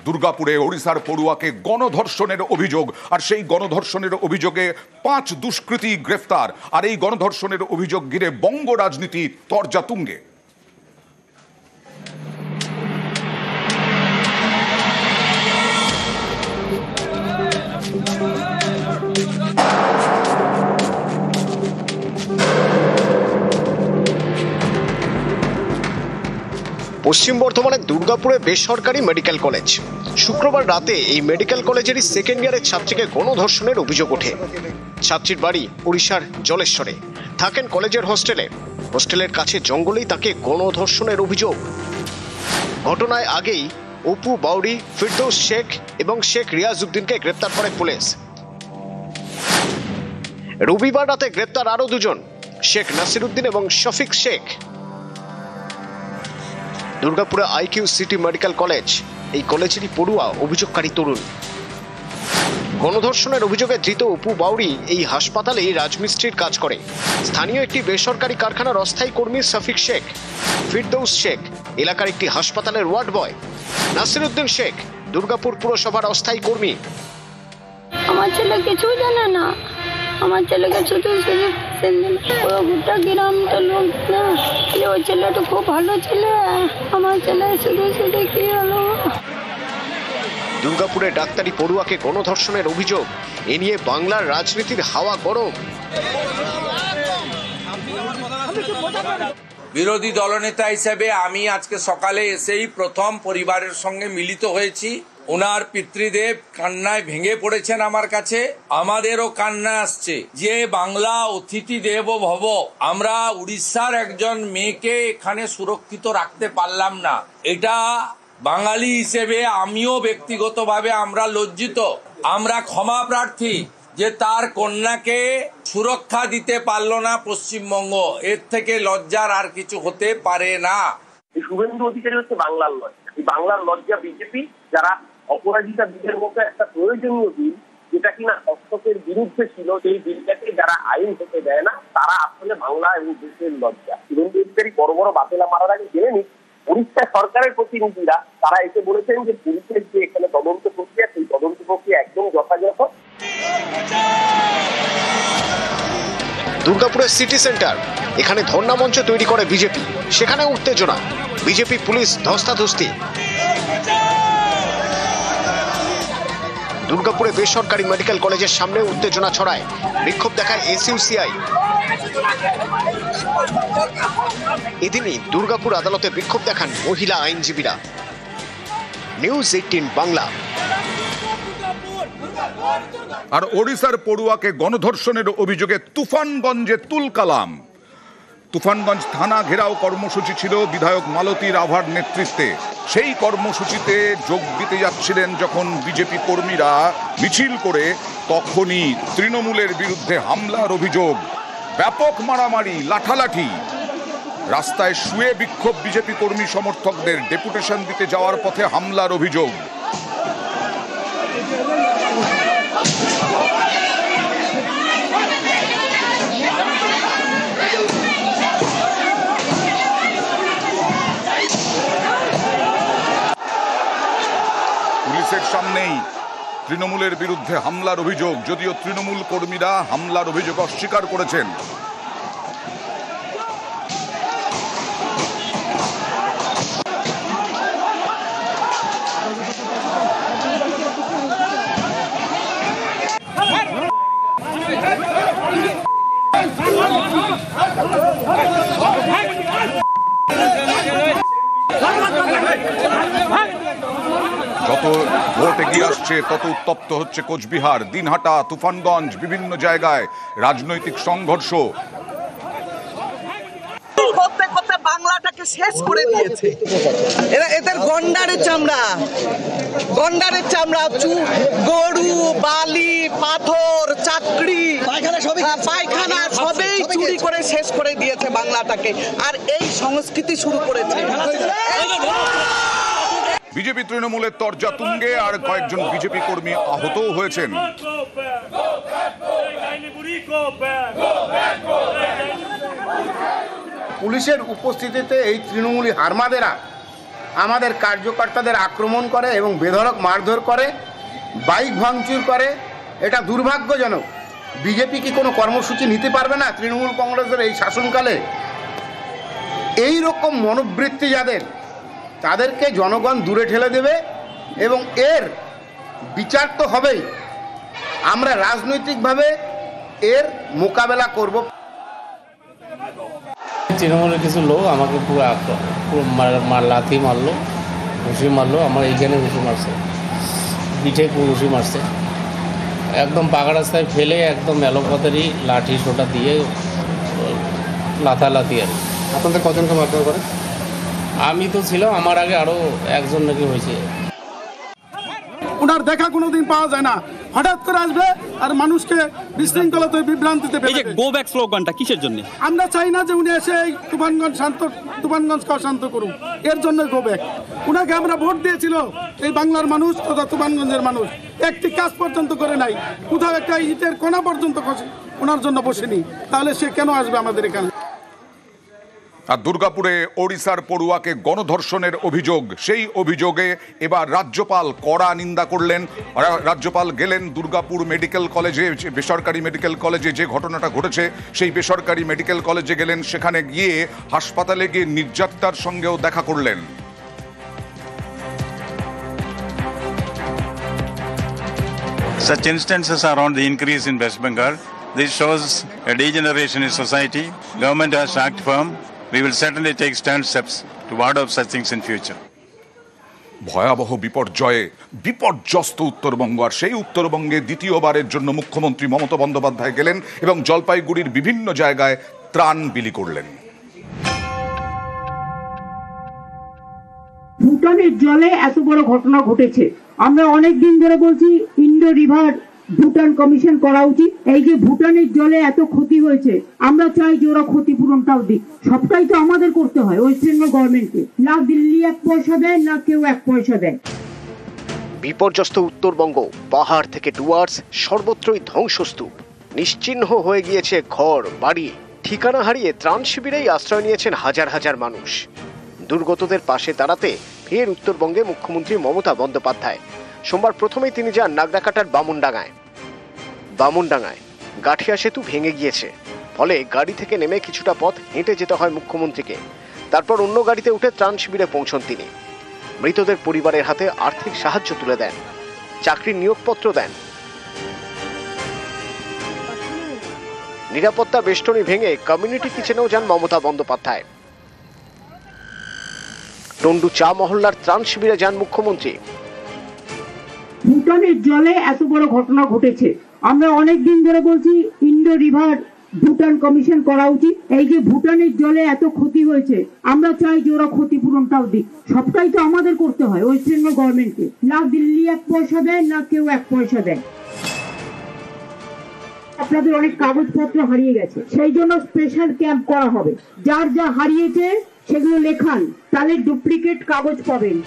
দুর্গাপুরে ওড়িশার পড়ুয়াকে গণধর্ষণের অভিযোগ, আর সেই গণধর্ষণের অভিযোগে 5 দুষ্কৃতী গ্রেফতার। আর এই গণধর্ষণের অভিযোগ ঘিরে বঙ্গ রাজনীতি তরজা তুঙ্গে। পশ্চিম বর্ধমানের দুর্গাপুরে বেসরকারি মেডিকেল কলেজ। শুক্রবার রাতে এই মেডিকেল কলেজেরই সেকেন্ড ইয়ারের ছাত্রীকে গণধর্ষণের অভিযোগ ওঠে। ছাত্রীর বাড়ি ওড়িশার জলেশ্বরে, থাকেন কলেজের হোস্টেলে। হোস্টেলের কাছে জঙ্গলেই তাকে গণধর্ষণের অভিযোগ। ঘটনায় আগেই অপু বাউরি, ফিরদৌস শেখ এবং শেখ রিয়াজউদ্দিনকে গ্রেপ্তার করে পুলিশ। রবিবার রাতে গ্রেপ্তার আরো দুজন, শেখ নাসিরউদ্দিন এবং শফিক শেখ। দুর্গাপুরে আইকিউ সিটি মেডিকেল কলেজ, এই কলেজেরই পড়ুয়া অভিযোগকারী তরুণ। গণধর্ষণের অভিযোগে ধৃত অপু বাউরি এই হাসপাতালেই রাজমিস্ত্রির কাজ করে। স্থানীয় একটি বেসরকারি কারখানার অস্থায়ী কর্মী শফিক শেখ। ফিরদৌস শেখ এলাকার একটি হাসপাতালের ওয়ার্ড বয়। নাসিরউদ্দিন শেখ দুর্গাপুর পুরসভার অস্থায়ী কর্মী। আমার ছেলে কিছু জানে না, আমার ছেলেকে শুধু পুরো গোটা গ্রামটা লোক না, ওই ছেলেটা খুব ভালো ছেলে, আমার ছেলে শুধু কি হলো। দুর্গাপুরে ডাক্তারি পড়ুয়াকে গণধর্ষণের অভিযোগ, এ নিয়ে বাংলার রাজনীতির হাওয়া গরম। বিরোধী দলনেতা হিসেবে আমি আজকে সকালে এসেই প্রথম পরিবারের সঙ্গে মিলিত হয়েছি। ওনার পিতৃদেব কান্নায় ভেঙে পড়েছেন আমার কাছে, আমাদেরও কান্না আসছে যে বাংলা অতিথি দেব ভব, আমরা উড়িষ্যার একজন মেয়েকে এখানে সুরক্ষিত রাখতে পারলাম না। এটা বাঙালি হিসেবে আমিও ব্যক্তিগতভাবে আমরা লজ্জিত, আমরা ক্ষমা প্রার্থী যে তার কন্যাকে সুরক্ষা দিতে পারল না পশ্চিমবঙ্গ। এর থেকে লজ্জার আর কিছু হতে পারে না। শুভেন্দু অধিকারী হচ্ছে বাংলার লজ্জা। এই বাংলার লজ্জা বিজেপি, যারা অপরাজিতা বিলের মতো একটা প্রয়োজনীয় বিল, যেটা কিনা হস্তক্ষেপের বিরুদ্ধে ছিল, সেই বিলটাকে যারা আইন হতে দেয় না, তারা আসলে বাংলা এবং দেশের লজ্জা। শুভেন্দু অধিকারী বড় বড় বাতিলা মারার আগে জেনে নিক, উড়িষ্যা সরকারের প্রতিনিধিরা তারা এসে বলেছেন যে পুলিশের যে এখানে তদন্ত প্রক্রিয়া, সেই তদন্ত প্রক্রিয়া একদম যথাযথ। দুর্গাপুরের সিটি সেন্টার, এখানে ধর্ণা মঞ্চ তৈরি করে বিজেপি, সেখানে উত্তেজনা, বিজেপি পুলিশ ধস্তাধস্তি। দুর্গাপুরে বেসরকারি মেডিকেল কলেজের সামনে উত্তেজনা ছড়ায়, বিক্ষোভ দেখায় এসইউসিআই। এদিনই দুর্গাপুর আদালতে বিক্ষোভ দেখান মহিলা আইনজীবীরা। নিউজ 18 বাংলা। আর ওড়িশার পড়ুয়াকে গণধর্ষণের অভিযোগে তুফানগঞ্জে তুলকালাম। তুফানগঞ্জ থানা ঘেরাও কর্মসূচি ছিল বিধায়ক মালতী রাভার নেতৃত্বে। সেই কর্মসূচিতে যোগ দিতে যাচ্ছিলেন যখন বিজেপি কর্মীরা মিছিল করে, তখনই তৃণমূলের বিরুদ্ধে হামলার অভিযোগ, ব্যাপক মারামারি, লাঠালাঠি। রাস্তায় শুয়ে বিক্ষোভ বিজেপি কর্মী সমর্থকদের, ডেপুটেশন দিতে যাওয়ার পথে হামলার অভিযোগ। পুলিশের সামনেই তৃণমূলের বিরুদ্ধে হামলার অভিযোগ, যদিও তৃণমূল কর্মীরা হামলার অভিযোগ অস্বীকার করেছেন। যত ভোট এগিয়ে আসছে তত উত্তপ্ত হচ্ছে কোচবিহার, দিনহাটা, তুফানগঞ্জ, বিভিন্ন জায়গায় রাজনৈতিক সংঘর্ষ। বাংলাটাকে শেষ করে দিয়েছে এরা, এদের গন্ডারের চামড়া, গন্ডারের চামড়া, গরু, বালি, পাথর, চাকরি, পায়খানা সবই চুরি করে শেষ করে দিয়েছে বাংলাটাকে। আর এই সংস্কৃতি শুরু করেছে বিজেপি তৃণমূলের তরজা তুঙ্গে, আর কয়েকজন বিজেপি কর্মী আহতও হয়েছেন। পুলিশের উপস্থিতিতে এই তৃণমূলী হারমাদেরা আমাদের কার্যকর্তাদের আক্রমণ করে এবং বেধড়ক মারধর করে, বাইক ভাঙচুর করে। এটা দুর্ভাগ্যজনক। বিজেপি কি কোনো কর্মসূচি নিতে পারবে না তৃণমূল কংগ্রেসের এই শাসনকালে? এই রকম মনোবৃত্তি যাদের, তাদেরকে জনগণ দূরে ঠেলে দেবে এবং এর বিচার তো হবেই। আমরা রাজনৈতিকভাবে এর মোকাবেলা করব। তৃণমূলের কিছু লোক আমাকে পুরো লাথি মারলো, ঘুষি মারলো, আমার এইখানে ঘুষি মারছে, পিঠে ঘুষি মারছে, একদম পাকা রাস্তায় ফেলে একদম এলোপাতারি লাঠি সোটা দিয়ে লাথালাথি আর। আপনাদের কজনকে মারধর করে? আমি তো ছিলাম, আমার আগে আরও একজন নাকি হয়েছে। ওনার দেখা কোনোদিন পাওয়া যায় না, হঠাৎ করে আসবে আর মানুষকে বিশৃঙ্খলাতে বিভ্রান্তিতে এই যে গো ব্যাক স্লোগানটা কিসের জন্য? আমরা চাই না যে উনি এসে এই তুফানগঞ্জকে অশান্ত করুন, এর জন্য গো ব্যাক। উনাকে আমরা ভোট দিয়েছিল এই বাংলার মানুষ তথা তুফানগঞ্জের মানুষ, একটি কাজ পর্যন্ত করে নাই, কোথাও একটা ইটের কোনা পর্যন্ত ওনার জন্য বসেনি, তাহলে সে কেন আসবে আমাদের এখানে? আর দুর্গাপুরে ওড়িশার পড়ুয়াকে গণধর্ষণের অভিযোগ, সেই অভিযোগে এবার রাজ্যপাল কড়া নিন্দা করলেন। রাজ্যপাল গেলেন দুর্গাপুর মেডিকেল কলেজে, বেসরকারি মেডিকেল কলেজে যে ঘটনাটা ঘটেছে সেই বেসরকারি মেডিকেল কলেজে গেলেন। সেখানে গিয়ে হাসপাতালে গিয়ে নির্যাতিতার সঙ্গেও দেখা করলেন। Such instances are on the increase in West Bengal. This shows a degeneration in society. Government has to act firm. We will certainly take stern steps to ward off such things in future. ভয়াবহ বিপর্যয়ে বিপর্যস্ত উত্তরবঙ্গ, আর সেই উত্তরবঙ্গে দ্বিতীয়বারের জন্য মুখ্যমন্ত্রী মমতা বন্দ্যোপাধ্যায় গেলেন এবং জলপাইগুড়ির বিভিন্ন জায়গায় ত্রাণ বিলি করলেন। ভুটানের জলে এত বড় ঘটনা ঘটেছে, আমরা অনেক দিন ধরে বলছি ইন্ডো রিভার ভুটান কমিশন করা উচিত। এই যে ভুটানের জলে এত ক্ষতি হয়েছে, আমরা চাই যে ওরা ক্ষতিপূরণটাও দিক। সবটাই তো আমাদের করতে হয় ওয়েস্ট বেঙ্গল গভর্নমেন্টকে, না দিল্লি 1 পয়সা দেয় না কেউ 1 পয়সা দেয়। বিপর্যস্ত উত্তরবঙ্গ, পাহাড় থেকে ডুয়ার্স সর্বত্রই ধ্বংসস্তূপ। নিশ্চিহ্ন হয়ে গিয়েছে ঘর বাড়ি, ঠিকানা হারিয়ে ত্রাণ শিবিরেই আশ্রয় নিয়েছেন হাজার হাজার মানুষ। দুর্গতদের পাশে দাঁড়াতে ফের উত্তরবঙ্গে মুখ্যমন্ত্রী মমতা বন্দ্যোপাধ্যায়। সোমবার প্রথমেই তিনি যান নাগরাকাটার বামুনডাঙ্গায় গাঠিয়া সেতু ভেঙে গিয়েছে, ফলে গাড়ি থেকে নেমে কিছুটা পথ হেঁটে যেতে হয় মুখ্যমন্ত্রীকে। তারপর অন্য গাড়িতে উঠে ত্রাণ শিবিরে পৌঁছন তিনি। মৃতদের পরিবারের হাতে আর্থিক সাহায্য তুলে দেন, চাকরির নিয়োগপত্র দেন। নিরাপত্তা বেষ্টনী ভেঙে কমিউনিটি কিচেনেও যান মমতা বন্দ্যোপাধ্যায়। টন্ডু চা মহল্লার ত্রাণ শিবিরে যান মুখ্যমন্ত্রী। ভুটানের জলে এত বড় ঘটনা ঘটেছে, আমরা অনেক দিন ধরে বলছি ইন্ডো রিভার ভুটান কমিশন করা উচিত। এই যে ভুটানের জলে এত ক্ষতি হয়েছে, আমরা চাই যে ওরা ক্ষতিপূরণটাও দিক। সবটাই তো আমাদের করতে হয় ওয়েস্ট বেঙ্গল গভর্নমেন্টকে, না দিল্লি 1 পয়সা দেয় না কেউ 1 পয়সা দেয়। আপনাদের অনেক কাগজপত্র হারিয়ে গেছে, সেই জন্য স্পেশাল ক্যাম্প করা হবে। যার যা হারিয়েছে সেগুলো লেখান, তাহলে ডুপ্লিকেট কাগজ পাবেন।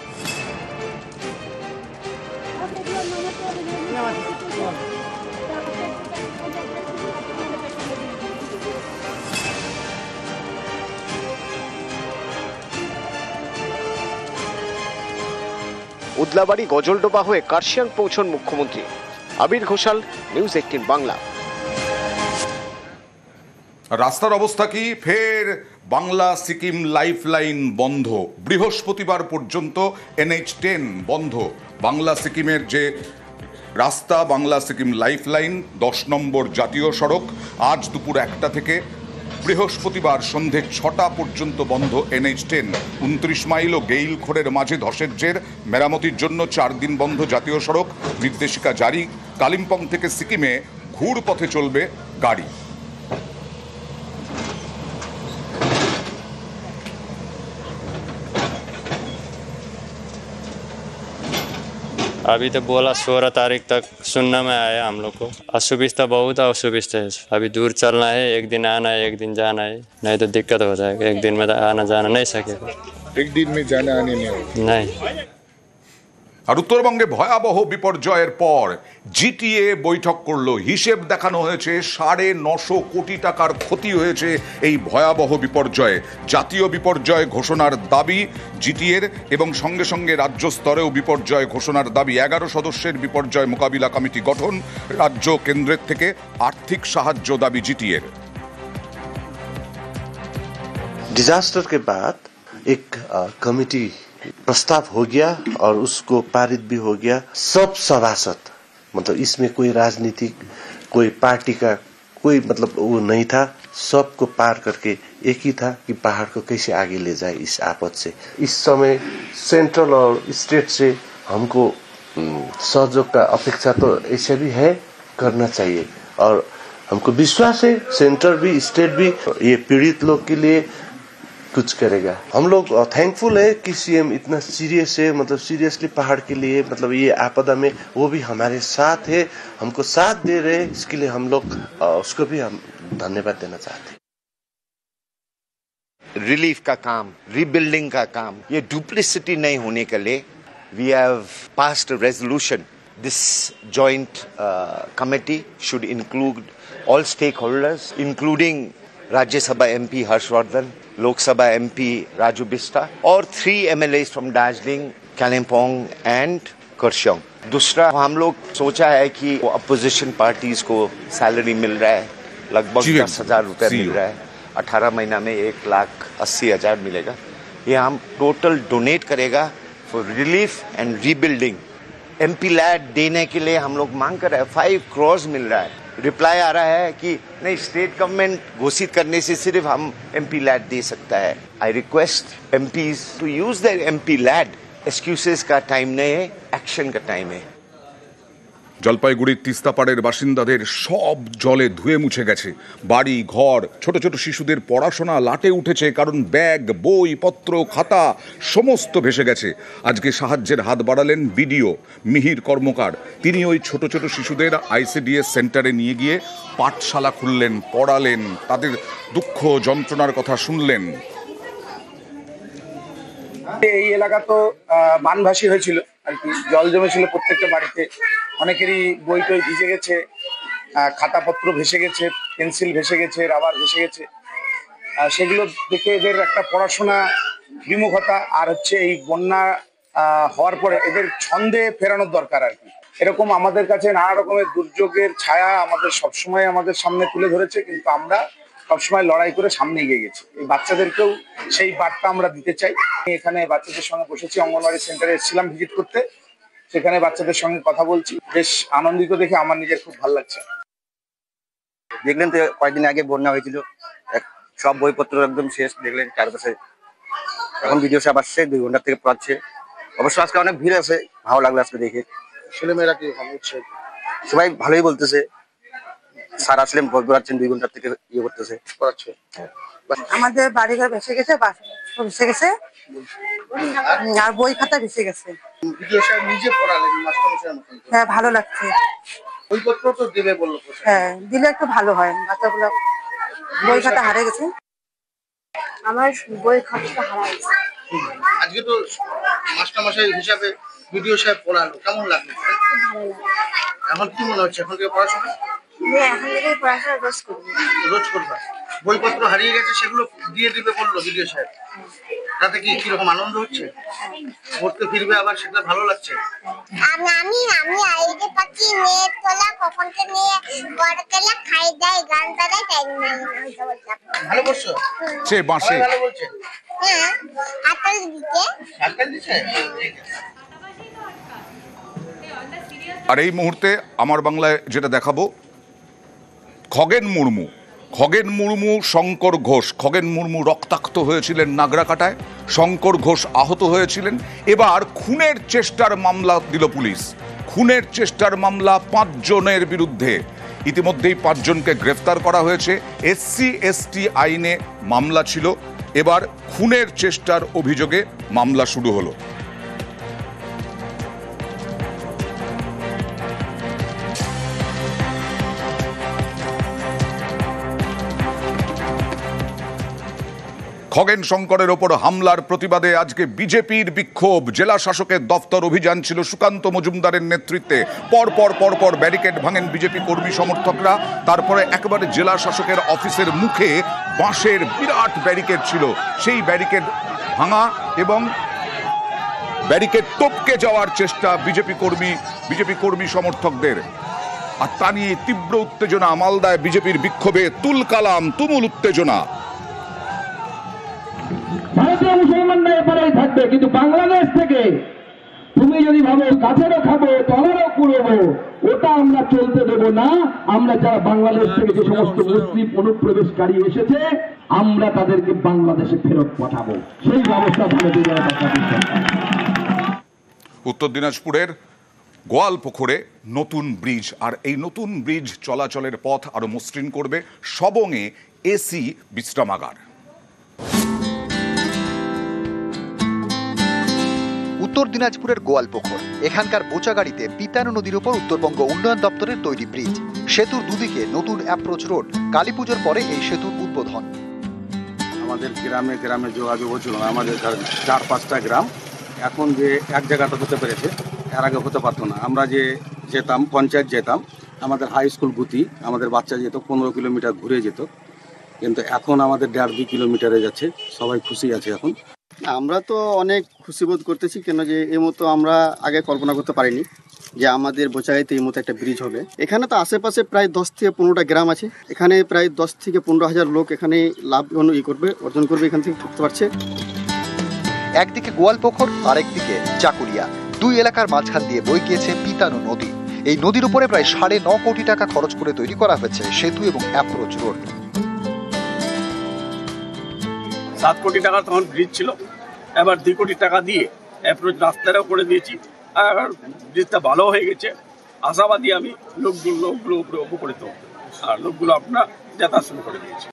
উদলাবাড়ি গজলডোবা হয়ে কার্শিয়াং পৌঁছন মুখ্যমন্ত্রী। আবির ঘোষাল, নিউজ 18 বাংলা। রাস্তার অবস্থা কি? ফের বাংলা সিকিম লাইফলাইন বন্ধ, বৃহস্পতিবার পর্যন্ত NH10 বন্ধ। বাংলা সিকিমের যে রাস্তা, বাংলা সিকিম লাইফলাইন 10 নম্বর জাতীয় সড়ক, আজ দুপুর 1টা থেকে বৃহস্পতিবার সন্ধে 6টা পর্যন্ত বন্ধ NH10। 29 মাইল ও গেইলখোরের মাঝে ধসের জের, মেরামতির জন্য 4 দিন বন্ধ জাতীয় সড়ক। নির্দেশিকা জারি, কালিম্পং থেকে সিকিমে ঘুর পথে চলবে গাড়ি। अभी तो बोला 16 तारीख तक सुनने में आया हम लोग को। असुविधा बहुत असुविधा है, अभी दूर चलना है, एक दिन आना है एक दिन जाना है, नहीं तो दिक्कत हो जाएगा। एक दिन में आना जाना नहीं सकेगा, एक दिन में जाने आने में नहीं। আর উত্তরবঙ্গে ভয়াবহ বিপর্যয়ের পর জিটিএ বৈঠক করলো। হিসেব দেখানো হয়েছে 950 কোটি টাকার ক্ষতি হয়েছে এই ভয়াবহ বিপর্যয়ে। জাতীয় বিপর্যয় ঘোষণার দাবি জিটিএর এবং সঙ্গে সঙ্গে রাজ্য স্তরেও বিপর্যয় ঘোষণার দাবি। 11 সদস্যের বিপর্যয় মোকাবিলা কমিটি গঠন, রাজ্য কেন্দ্রের থেকে আর্থিক সাহায্য দাবি জিটিএর। डिजास्टर के बाद एक कमेटी प्रस्ताव हो गया और उसको पारित भी हो गया। सब सभासद मतलब इसमें कोई राजनीतिक कोई पार्टी का कोई मतलब वो नहीं था, सबको पार करके एक ही था कि पहाड़ को कैसे आगे ले जाए इस आपद से। इस समय सेंट्रल और स्टेट से हमको सहयोग का अपेक्षा तो ऐसे भी है, करना चाहिए और हमको विश्वास है सेंट्रल भी स्टेट भी ये पीड़ित लोग के लिए कुछ करेगा। हम लोग थैंकफुल है कि सीएम इतना सीरियस है, मतलब सीरियसली पहाड़ के लिए मतलब ये आपदा में वो भी हमारे साथ है, हमको साथ दे रहे हैं, इसके लिए हम लोग उसको भी हम धन्यवाद देना चाहते हैं। रिलीफ का काम, रीबिल्डिंग का काम, ये डुप्लिसिटी नहीं होने के लिए we have passed a resolution. This joint committee should include all stakeholders including Rajya Sabha MP Harshvardhan, Lok Sabha MP Raju Bista और 3 MLAs from Darjeeling, Kalimpong and Kurseong. दूसरा हम लोग सोचा है कि अपोजिशन पार्टीज को सैलरी मिल रहा है, लगभग 10,000 रुपये मिल रहा है, 18 महीना में 1,80,000 मिलेगा। ये हम टोटल डोनेट करेगा for relief and rebuilding. MP LAD देने के लिए हम लोग मांग कर रहे हैं, 5 करोड़ मिल रहा है। रिप्लाई आ रहा है कि नहीं, स्टेट गवर्नमेंट घोषित करने से सिर्फ हम एमपी लैड दे सकता है। I request MPs to use their MP LAD. Excuses का टाइम नहीं है, एक्शन का टाइम है। জলপাইগুড়ির তিস্তাপাড়ের বাসিন্দাদের সব জলে ধুয়ে মুছে গেছে। বাড়ি ঘর, ছোট ছোট শিশুদের পড়াশোনা লাটে উঠেছে, কারণ ব্যাগ, বই পত্র, খাতা সমস্ত ভেসে গেছে। আজকে সাহায্যের হাত বাড়ালেন বিডিও মিহির কর্মকার। তিনি ওই ছোট ছোট শিশুদের আইসিডিএস সেন্টারে নিয়ে গিয়ে পাঠশালা খুললেন, পড়ালেন, তাদের দুঃখ যন্ত্রণার কথা শুনলেন। এই এলাকা তো বানভাসী হয়েছিল আর কি, জল জমেছিল প্রত্যেকটা বাড়িতে, অনেকেরই বই টই ভিজে গেছে, খাতাপত্র ভেসে গেছে, পেন্সিল ভেসে গেছে, রাবার ভেসে গেছে। সেগুলো দেখে এদের একটা পড়াশোনা বিমুখতা আর হচ্ছে এই বন্যা হওয়ার পরে এদের ছন্দে ফেরানোর দরকার আর কি। এরকম আমাদের কাছে নানা রকমের দুর্যোগের ছায়া আমাদের সবসময় আমাদের সামনে তুলে ধরেছে, কিন্তু আমরা সবসময় লড়াই করে সামনে এগিয়ে গেছি। এই বাচ্চাদেরকেও সেই বার্তা আমরা দিতে চাই। এখানে বাচ্চাদের সঙ্গে বসেছি, অঙ্গনওয়াড়ি সেন্টারে এসেছিলাম ভিজিট করতে, সেখানে বাচ্চাদের সঙ্গে কথা বলছি, বেশ আনন্দিত দেখে আমার নিজের খুব ভালো লাগছে। দেখলেন তো কয়েকদিন আগে বন্যা হয়েছিল, সব বইপত্র একদম শেষ, দেখলেন চারপাশে। এখন ভিডিও সাহেব আসছে, 2 ঘন্টা থেকে পড়াচ্ছে। অবশ্য আজকে অনেক ভিড় আছে, ভালো লাগলো আজকে দেখে। ছেলেমেয়েরা কি হচ্ছে? সবাই ভালোই বলতেছে, স্যার আসলেন পড়াচ্ছেন, 2 ঘন্টা থেকে ইয়ে করতেছে, পড়াচ্ছে। আমাদের বাড়িঘর ভেসে গেছে, ভেসে গেছে, আর বই খাতা ভেসে গেছে। নিজে পড়ালেন মাস্টারমশাইয়ের মতন? হ্যাঁ, ভালো লাগছে। বইপত্র তো দেবে বললো। হ্যাঁ, দিলে একটু ভালো হয়, বাচ্চাগুলো বই খাতা হারে গেছে। আমার বই খাতা হারা গেছে। আজকে তো মাস্টারমশাই হিসাবে ভিডিও সাহেব পড়ালো, কেমন লাগলো? ভালো লাগে। এখন কি মনে হচ্ছে, এখন থেকে পড়াশোনা? এখন থেকে পড়াশোনা রোজ করবো। রোজ করবা? বইপত্র হারিয়ে গেছে, সেগুলো দিয়ে দিবে বললো ভিডিও সাহেব, তাতে কি কিরকম আনন্দ হচ্ছে? পড়তে ফিরবে আবার, সেটা ভালো লাগছে? আমি আইডি পাচ্ছি, নেট তোলা, কখনকে নিয়ে বড় কেলা খাই দেয়, গান গায়, টাইম নেই। ভালো করছো? সে বাঁশে ভালো বলছে। হ্যাঁ, আকাল দিতে। আর এই মুহূর্তে আমার বাংলায় যেটা দেখাবো, খগেন মুর্মু, শঙ্কর ঘোষ। খগেন মুর্মু রক্তাক্ত হয়েছিলেন নাগরাকাটায়, শঙ্কর ঘোষ আহত হয়েছিলেন। এবার খুনের চেষ্টার মামলা দিল পুলিশ। খুনের চেষ্টার মামলা 5 জনের বিরুদ্ধে। ইতিমধ্যেই 5 জনকে গ্রেফতার করা হয়েছে। SC/ST আইনে মামলা ছিল, এবার খুনের চেষ্টার অভিযোগে মামলা শুরু হলো। খগেন শঙ্করের ওপর হামলার প্রতিবাদে আজকে বিজেপির বিক্ষোভ। জেলা শাসকের দফতর অভিযান ছিল সুকান্ত মজুমদারের নেতৃত্বে। পরপর ব্যারিকেড ভাঙেন বিজেপি কর্মী সমর্থকরা। তারপরে একেবারে জেলা শাসকের অফিসের মুখে বাঁশের বিরাট ব্যারিকেড ছিল, সেই ব্যারিকেড ভাঙা এবং ব্যারিকেড টপকে যাওয়ার চেষ্টা বিজেপি কর্মী সমর্থকদের। আর তা নিয়ে তীব্র উত্তেজনা। মালদায় বিজেপির বিক্ষোভে তুলকালাম, তুমুল উত্তেজনা। ভারতীয় মুসলমানরা এপারেই থাকবে, কিন্তু বাংলাদেশ থেকে তুমি যদি ভাবো গাছেরও খাবো তলারও কুড়বো, ওটা আমরা চলতে দেব না। আমরা যারা বাংলাদেশ থেকে যে সমস্ত মুসলিম অনুপ্রবেশকারী এসেছে আমরা তাদেরকে বাংলাদেশে ফেরত পাঠাবো, সেই ব্যবস্থা ভারতীয় জনতা পার্টি সরকার। উত্তর দিনাজপুরের গোয়ালপুকুরে নতুন ব্রিজ, আর এই নতুন ব্রিজ চলাচলের পথ আরো মসৃণ করবে। সবংয়ে এসি বিশ্রামাগার। উত্তর দিনাজপুরের গোয়ালপুকুর, এখানকার বোচাগাড়িতে পিতানো নদীর উপর উত্তরবঙ্গ উন্নয়ন দপ্তরের তৈরি ব্রিজ। সেতুর দুদিকে নতুন অ্যাপ্রোচ রোড। কালীপুজোর পরে এই সেতুর উদ্বোধন। আমাদের গ্রামে গ্রামে যোগাযোগ হচ্ছিল না, আমাদের 4-5টা গ্রাম এখন যে এক জায়গাটা হতে পেরেছে, এর আগে হতে পারতো না। আমরা যে যেতাম পঞ্চায়েত যেতাম, আমাদের হাই স্কুল গুতি আমাদের বাচ্চা যেত 15 কিলোমিটার ঘুরে যেত, কিন্তু এখন আমাদের 1.5-2 কিলোমিটারে যাচ্ছে। সবাই খুশি আছে এখন। আমরা তো অনেক খুশি বোধ করতেছি, কেন যে এই মতো আমরা আগে কল্পনা করতে পারিনি যে আমাদের বোচাগাড়িতে এই মতো একটা ব্রিজ হবে। এখানে তো আশেপাশে প্রায় 10 থেকে 15টা গ্রাম আছে, এখানে প্রায় 10 থেকে 15,000 লোক এখানে লাভ অর্জন করবে, এখান থেকে ঢুকতে পারছে। একদিকে গোয়ালপুকুর, আরেকদিকে চাকুলিয়া, দুই এলাকার মাঝখান দিয়ে বয়ে গিয়েছে পিতানো নদী। এই নদীর উপরে প্রায় 9.5 কোটি টাকা খরচ করে তৈরি করা হয়েছে সেতু এবং অ্যাপ্রোচ রোড। 7 কোটি টাকা তখন ব্রিজ ছিল, এবার 2 কোটি টাকা দিয়ে অ্যাপ্রোচ রাস্তাটাও করে দিয়েছি, আর ব্রিজটা ভালো হয়ে গেছে। আশাবাদী আমি, লোকগুলো উপরে উপকৃত, আর লোকগুলো আপনার যাতায়াত শুরু করে দিয়েছে।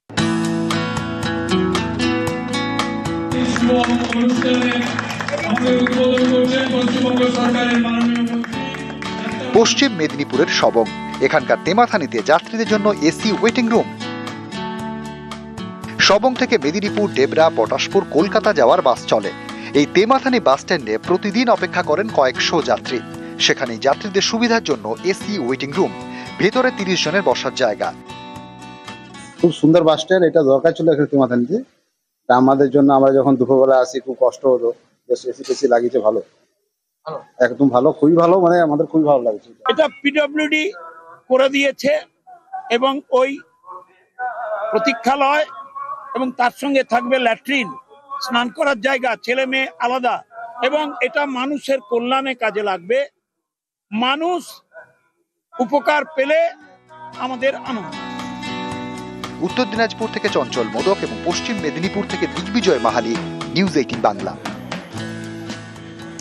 পশ্চিম মেদিনীপুরের সবং, এখানকার তেমাথানিতে যাত্রীদের জন্য এসি ওয়েটিং রুম। সবং থেকে মেদিনীপুর, ডেবরা, পটাশপুর, কলকাতা যাওয়ার বাস চলে। এই তেমাথানি বাস স্ট্যান্ডে প্রতিদিন অপেক্ষা করেন কয়েকশো যাত্রী। সেখানে যাত্রীদের সুবিধার জন্য এসি ওয়েটিং রুম, ভেতরে 30 জনের বসার জায়গা। খুব সুন্দর বাস স্ট্যান্ড, এটা দরকার ছিল এখানে তেমাথানিতে। আমাদের জন্য, আমরা যখন দুপুরবেলা আসি খুব কষ্ট হতো, এসি টেসি লাগিয়েছে, ভালো, একদম ভালো, খুবই ভালো, মানে আমাদের খুবই ভালো লাগছে। এটা পিডব্লিউডি করে দিয়েছে এবং ওই প্রতীক্ষালয় এবং তার সঙ্গে থাকবে ল্যাট্রিন, স্নান করার জায়গা, ছেলে মেয়ে আলাদা, এবং এটা মানুষের কল্যাণে কাজে লাগবে। মানুষ উপকার পেলে আমাদের আনন্দ। উত্তর দিনাজপুর থেকে চঞ্চল মোদক এবং পশ্চিম মেদিনীপুর থেকে দিগ্বিজয় মাহালি, নিউজ 18 বাংলা।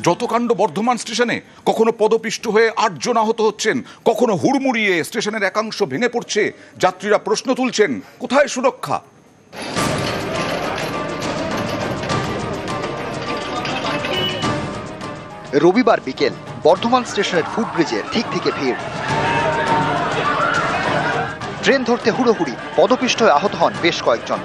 যত কাণ্ড বর্ধমান স্টেশনে, কখনো পদপিষ্ট হয়ে 8 জন আহত হচ্ছেন, কখনো হুড়মুড়িয়ে স্টেশনের একাংশ ভেঙে পড়ছে। যাত্রীরা প্রশ্ন তুলছেন, কোথায় সুরক্ষা? রবিবার বিকেল বর্ধমান স্টেশনের ফুটব্রিজে ঠিক থেকে ভিড়। ট্রেন ধরতে হুড়োহুড়ি, পদপিষ্ট হয়ে আহত হন বেশ কয়েকজন।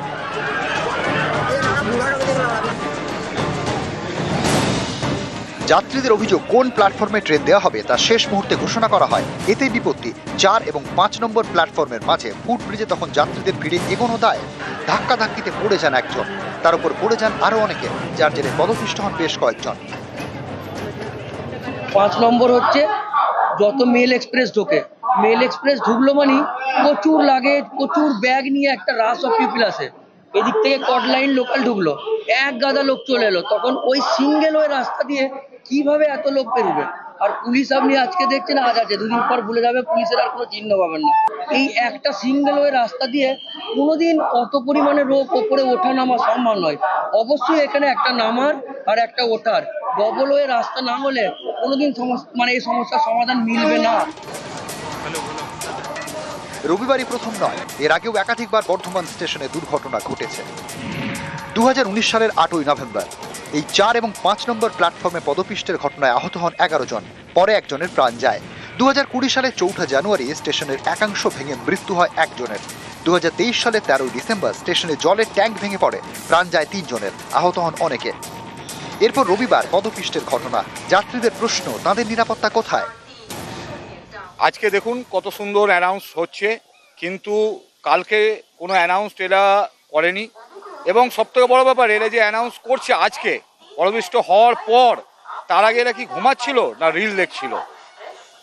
যাত্রীদের অভিযোগ, কোন প্ল্যাটফর্মে ট্রেন দেওয়া হবে তা শেষ মুহূর্তে ঘোষণা করা হয়। এতেই বিপত্তি। 4 এবং 5 নম্বর প্ল্যাটফর্মের মাঝে ফুটব্রিজে তখন যাত্রীদের ভিড়ে এগোনো দায়। ধাক্কাধাক্কিতে পড়ে যান একজন, তার উপর পড়ে যান আরো অনেকে, যার জেরে পদপিষ্ট হন বেশ কয়েকজন। 5 নম্বর হচ্ছে যত মেল এক্সপ্রেস ঢোকে, মেল এক্সপ্রেস ঢুকলো মানে প্রচুর লাগেজ, প্রচুর ব্যাগ নিয়ে একটা রাশ অফ পিপল আসে। এদিক থেকে কটলাইন লোকাল ঢুকলো, এক গাদা লোক চলে এলো, তখন ওই সিঙ্গেল ওই রাস্তা দিয়ে কিভাবে এত লোক বেরোবে? আর পুলিশ আপনি আজকে দেখছেন আজ আছে, 2 দিন পর ভুলে যাবে, পুলিশের আর কোনো চিহ্ন পাবেন না। এই একটা সিঙ্গেল ওয়ে রাস্তা দিয়ে কোনোদিন অত পরিমাণে লোক ওপরে ওঠা নামা সম্ভব নয়। অবশ্যই এখানে একটা নামার আর একটা ওঠার, ডবল ওয়ে রাস্তা না হলে কোনোদিন এই সমস্যার সমাধান মিলবে না। রবিবারই প্রথম নয়, এর আগেও একাধিকবার বর্ধমান স্টেশনে দুর্ঘটনা ঘটেছে। 2019 সালের 8ই নভেম্বর এই 4 এবং 5 নম্বর প্ল্যাটফর্মে পদপিষ্টের ঘটনায় আহত হন 11 জন, পরে একজনের প্রাণ যায়। 2020 সালের 4 জানুয়ারি স্টেশনের একাংশ ভেঙে মৃত্যু হয় একজনের। 2023 সালে 13 ডিসেম্বর স্টেশনে জলের ট্যাঙ্ক ভেঙে পড়ে, প্রাণ যায় 3 জনের, আহত হন অনেকে। এরপর রবিবার পদপিষ্টের ঘটনা। যাত্রীদের প্রশ্ন, তাদের নিরাপত্তা কোথায়? আজকে দেখুন কত সুন্দর অ্যানাউন্স হচ্ছে, কিন্তু কালকে কোনো অ্যানাউন্স এরা করেনি। এবং সবথেকে বড় ব্যাপার, এরা যে অ্যানাউন্স করছে আজকে পদপিষ্ট হওয়ার পর, তার আগে এরা কি ঘুমাচ্ছিল না রিল দেখছিল?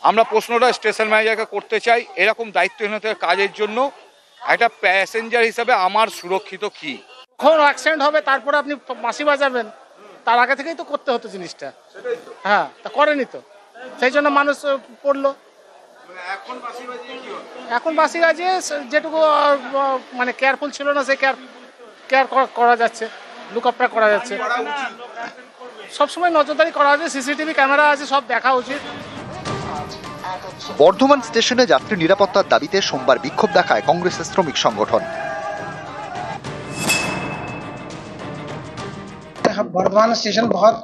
আমরা প্রশ্নটা স্টেশন ম্যানেজারকে করতে চাই, এরকম দায়িত্বহীনতার কাজের জন্য একটা প্যাসেঞ্জার হিসাবে আমার সুরক্ষিত কি? কখন অ্যাক্সিডেন্ট হবে তারপরে আপনি বাঁশি বাজাবেন, তার আগে থেকেই তো করতে হতো জিনিসটা। হ্যাঁ, তা করেনি তো, সেই জন্য মানুষ পড়লো। এখন বাঁশি বাজিয়ে যেটুকু মানে কেয়ারফুল ছিল না, সে কেয়ার করা যাচ্ছে, লুকআপটা করা যাচ্ছে, সবসময় নজরদারি করা যাচ্ছে, সিসিটিভি ক্যামেরা আছে, সব দেখা উচিত। বর্ধমান স্টেশনে যাত্রী নিরাপত্তার দাবিতে সোমবার বিক্ষোভ দেখায় কংগ্রেসের শ্রমিক সংগঠন। बर्धमान स्टेशन बहुत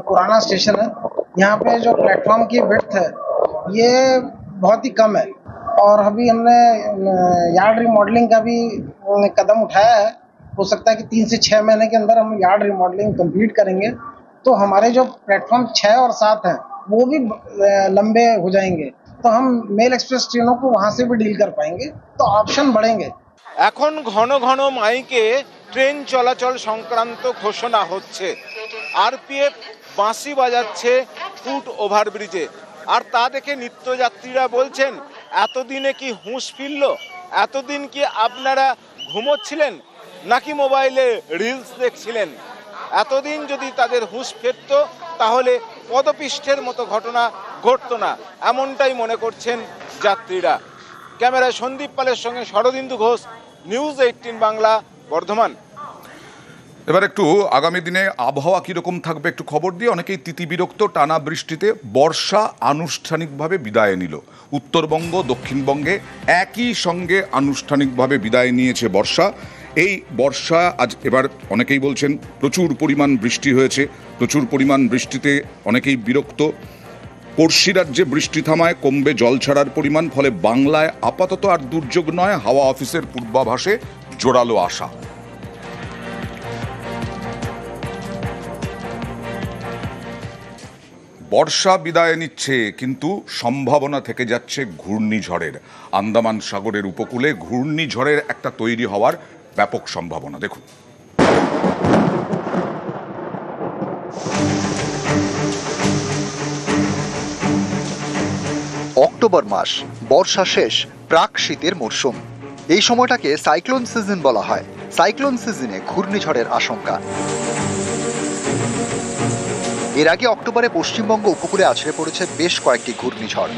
पुराना स्टेशन है। यहाँ पे जो प्लेटफॉर्म की विड्थ है ये बहुत ही कम है, और अभी हमने यार्ड रिमॉडलिंग का भी कदम उठाया है। हो सकता है कि 3 से 6 महीने के अंदर हम यार्ड रिमॉडलिंग कंप्लीट करेंगे, तो हमारे जो प्लेटफॉर्म 6 और 7 हैं वो भी लंबे हो जाएंगे, तो हम मेल एक्सप्रेस ट्रेनों को वहाँ से भी डील कर पाएंगे, तो ऑप्शन बढ़ेंगे। এখন ঘন ঘন মাইকে ট্রেন চলাচল সংক্রান্ত ঘোষণা হচ্ছে, আরপিএফ বাঁশি বাজাচ্ছে ফুট ওভারব্রিজে, আর তা দেখে নিত্যযাত্রীরা বলছেন, এতদিনে কি হুঁশ ফিরল? এতদিন কি আপনারা ঘুমোচ্ছিলেন নাকি মোবাইলে রিলস দেখছিলেন? এতদিন যদি তাদের হুঁশ ফিরত তাহলে পদপিষ্টের মতো ঘটনা ঘটতো না, এমনটাই মনে করছেন যাত্রীরা। ক্যামেরায় সন্দীপ পালের সঙ্গে শরদিন্দু ঘোষ, নিউজ 18 বাংলা, বর্ধমান। এবার একটু আগামী দিনে আবহাওয়া কীরকম থাকবে একটু খবর দিয়ে। অনেকেই তিতিবিরক্ত টানা বৃষ্টিতে। বর্ষা আনুষ্ঠানিকভাবে বিদায় নিল উত্তরবঙ্গ, দক্ষিণবঙ্গে একই সঙ্গে আনুষ্ঠানিকভাবে বিদায় নিয়েছে বর্ষা। এই বর্ষা আজ এবার অনেকেই বলছেন প্রচুর পরিমাণ বৃষ্টি হয়েছে, প্রচুর পরিমাণ বৃষ্টিতে অনেকেই বিরক্ত। পড়শি রাজ্যে বৃষ্টি থামায়, কমবে জল ছাড়ার পরিমাণ, ফলে বাংলায় আপাতত আর দুর্যোগ নয়, হাওয়া অফিসের পূর্বাভাসে জোরালো আশা। বর্ষা বিদায় নিচ্ছে, কিন্তু সম্ভাবনা থেকে যাচ্ছে ঘূর্ণিঝড়ের। আন্দামান সাগরের উপকূলে ঘূর্ণিঝড়ের একটা তৈরি হওয়ার ব্যাপক সম্ভাবনা। দেখুন, অক্টোবর মাস, বর্ষা শেষ, প্রাক শীতের মরশুম। এই সময়টাকে সাইক্লোন সিজন বলা হয়। সাইক্লোন সিজনে ঘূর্ণিঝড়ের আশঙ্কা। এর আগে অক্টোবরে পশ্চিমবঙ্গ উপকূলে আছড়ে পড়েছে বেশ কয়েকটি ঘূর্ণিঝড়।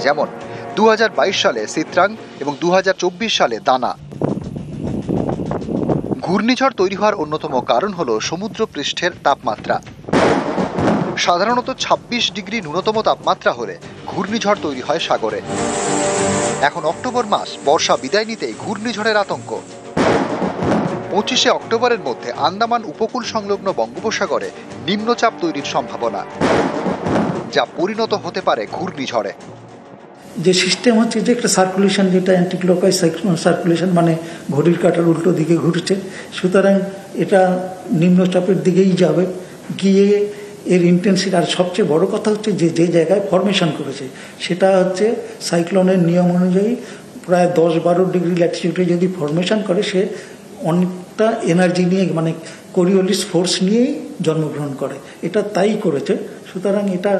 যেমন 2022 সালে সিত্রাং এবং 2024 সালে দানা। ঘূর্ণিঝড় তৈরি হওয়ার অন্যতম কারণ হল সমুদ্র পৃষ্ঠের তাপমাত্রা। সাধারণত 26 ডিগ্রি ন্যূনতম তাপমাত্রা হলে ঘূর্ণিঝড় তৈরি হয় সাগরে। এখন অক্টোবর মাস, বর্ষা বিদায় নিতেই ঘূর্ণিঝড়ের আতঙ্ক। 25 অক্টোবরের মধ্যে আন্দামান উপকূল সংলগ্ন বঙ্গোপসাগরে নিম্নচাপ তৈরির সম্ভাবনা, যা পরিণত হতে পারে ঘূর্ণিঝড়ে। যে সিস্টেম হচ্ছে যে একটা সার্কুলেশন, যেটা অ্যান্টিক্লকওয়াইজ সার্কুলেশন, মানে ঘড়ির কাঁটার উল্টো দিকে ঘুরছে, সুতরাং এটা নিম্নচাপের দিকেই যাবে, গিয়ে এর ইন্টেন্সিটি। আর সবচেয়ে বড় কথা হচ্ছে যে যে জায়গায় ফরমেশন করেছে সেটা হচ্ছে সাইক্লোনের নিয়ম অনুযায়ী প্রায় 10-12 ডিগ্রি ল্যাটিটিউডে যদি ফরমেশন করে, সে অনেকটা এনার্জি নিয়ে, মানে কোরিওলিস ফোর্স নিয়েই জন্মগ্রহণ করে। এটা তাই করেছে, সুতরাং এটা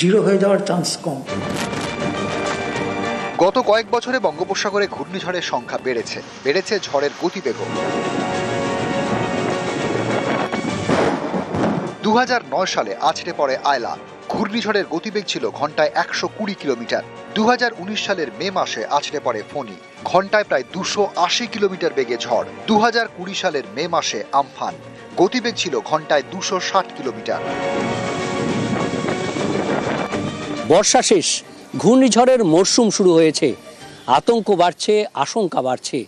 জিরো হয়ে যাওয়ার চান্স কম। গত কয়েক বছরে বঙ্গোপসাগরে ঘূর্ণিঝড়ের সংখ্যা বেড়েছে ঝড়ের গতিবেগ। 2009 সালে আছড়ে পড়ে আয়লা। ঘূর্ণিঝড়ের গতিবেগ ছিল ঘন্টায় 120 কিলোমিটার। 2019 সালের মে মাসে আছড়ে পড়ে ফণী, ঘন্টায় প্রায় 280 কিলোমিটার বেগে ঝড়। 2020 সালের মে মাসে আমফান, গতিবেগ ছিল ঘন্টায় 260 কিলোমিটার। বর্ষা শেষ, ঘূর্ণিঝড়ের মরশুম শুরু হয়েছে। আতঙ্ক বাড়ছে, আশঙ্কা বাড়ছে।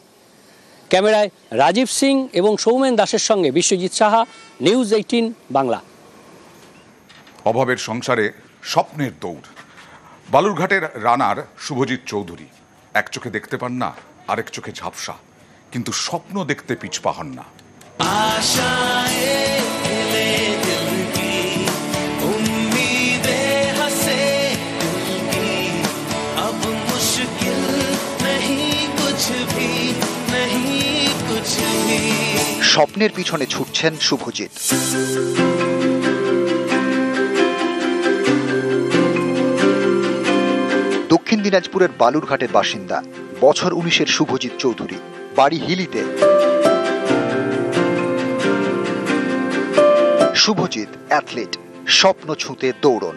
ক্যামেরায় রাজীব সিং এবং সৌমেন দাসের সঙ্গে বিশ্বজিৎ সাহা, নিউজ 18 বাংলা। অভাবের সংসারে স্বপ্নের দৌড়। বালুরঘাটের রানার শুভজিৎ চৌধুরী এক চোখে দেখতে পান না, আরেক চোখে ঝাপসা, কিন্তু স্বপ্ন দেখতে পিছপা হন না। স্বপ্নের পিছনে ছুটছেন শুভজিৎ। দক্ষিণ দিনাজপুরের বালুরঘাটের বাসিন্দা, বছর 19-এর শুভজিৎ চৌধুরী, বাড়ি হিলিতে। শুভজিৎ অ্যাথলিট, স্বপ্ন ছুঁতে দৌড়ন।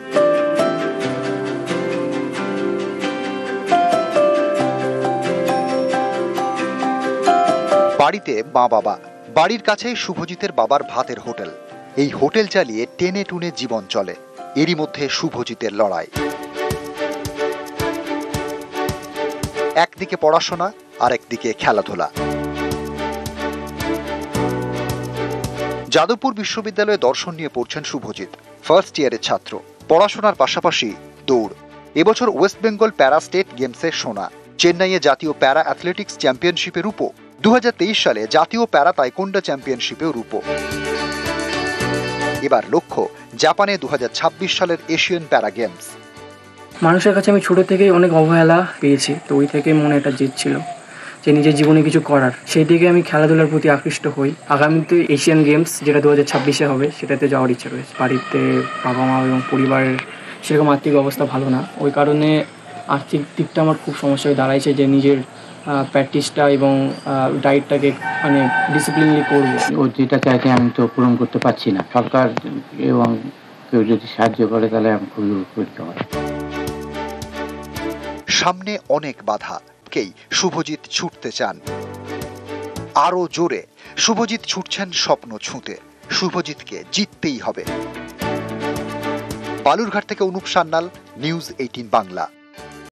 বাড়িতে মা বাবা, বাড়ির কাছেই শুভজিতের বাবার ভাতের হোটেল। এই হোটেল চালিয়ে টেনে টুনে জীবন চলে। এরই মধ্যে শুভজিতের লড়াই। একদিকে পড়াশোনা, আর একদিকে খেলাধুলা। যাদবপুর বিশ্ববিদ্যালয়ে দর্শন নিয়ে পড়ছেন শুভজিৎ, ফার্স্ট ইয়ারের ছাত্র। পড়াশোনার পাশাপাশি দৌড়। এবছর ওয়েস্ট বেঙ্গল প্যারা স্টেট গেমসে সোনা, চেন্নাইয়ে জাতীয় প্যারা অ্যাথলেটিক্স চ্যাম্পিয়নশিপে রূপো, 2023 সালে জাতীয় প্যারা তাইকোন্ডা চ্যাম্পিয়নশিপেও রূপো। এবার লক্ষ্য জাপানে 2026 সালের এশিয়ান প্যারা গেমস। মানুষের কাছে আমি ছোট থেকেই অনেক অবহেলা পেয়েছি, তো ওই থেকে মনে একটা জেদ ছিল যে নিজের জীবনে কিছু করার। সেই দিকে আমি খেলাধুলার প্রতি আকৃষ্ট হই। আগামীতে এশিয়ান গেমস যেটা 2026-এ হবে, সেটাতে যাওয়ার ইচ্ছা রয়েছে। বাড়িতে বাবা মা এবং পরিবারের সেরকম আর্থিক অবস্থা ভালো না, ওই কারণে আর্থিক দিকটা আমার খুব সমস্যা হয়ে দাঁড়াইছে যে নিজের প্র্যাকটিসটা এবং ডায়েটটাকে মানে ডিসিপ্লিনলি করবো। ও যেটা চাইছে আমি তো পূরণ করতে পারছি না। সরকার এবং কেউ যদি সাহায্য করে তাহলে আমি খুবই উপকৃত হব। সামনে অনেক বাধা, কেই শুভজিৎ ছুটতে চান আরো জোরে। শুভজিৎ ছুটছেন স্বপ্ন ছুঁতে। শুভজিৎকে জিততেই হবে। বালুরঘাট থেকে অনুপ সান্যাল, নিউজ 18 বাংলা।